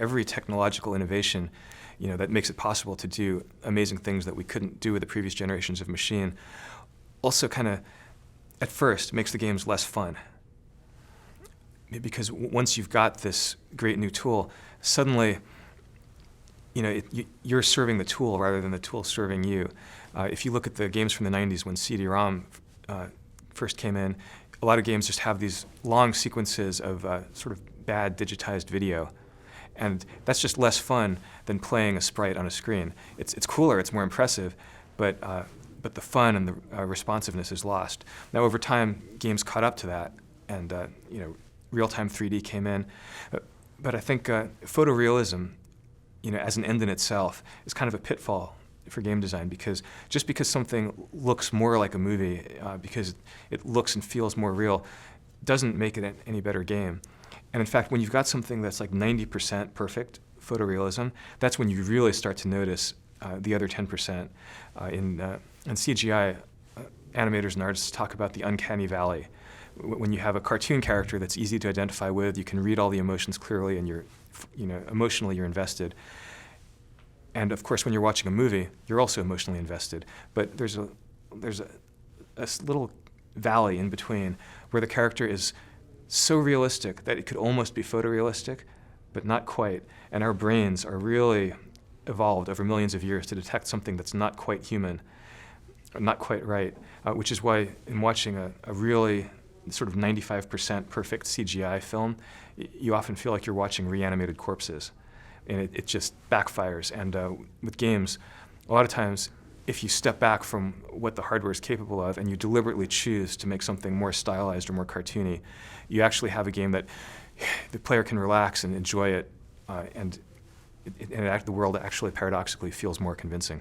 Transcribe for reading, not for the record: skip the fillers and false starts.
every technological innovation, that makes it possible to do amazing things that we couldn't do with the previous generations of machine, also kind of, at first, makes the games less fun. Because once you've got this great new tool, suddenly, you're serving the tool rather than the tool serving you. If you look at the games from the 90s when CD-ROM first came in, a lot of games just have these long sequences of sort of bad digitized video. And that's just less fun than playing a sprite on a screen. It's cooler, it's more impressive, but the fun and the responsiveness is lost. Now, over time, games caught up to that, and real-time 3D came in. But I think photorealism, as an end in itself, is kind of a pitfall for game design, because just because something looks more like a movie, because it looks and feels more real, doesn't make it any better game. And in fact, when you've got something that's like 90% perfect photorealism, that's when you really start to notice the other 10%. In CGI, animators and artists talk about the Uncanny Valley. When you have a cartoon character that's easy to identify with, you can read all the emotions clearly, and emotionally you're invested. And of course, when you're watching a movie, you're also emotionally invested. But there's a little valley in between where the character is so realistic that it could almost be photorealistic, but not quite. And our brains are really evolved over millions of years to detect something that's not quite human, not quite right, which is why in watching a really sort of 95% perfect CGI film, you often feel like you're watching reanimated corpses. And it just backfires. And with games, a lot of times, if you step back from what the hardware is capable of and you deliberately choose to make something more stylized or more cartoony, you actually have a game that the player can relax and enjoy it, and the world actually paradoxically feels more convincing.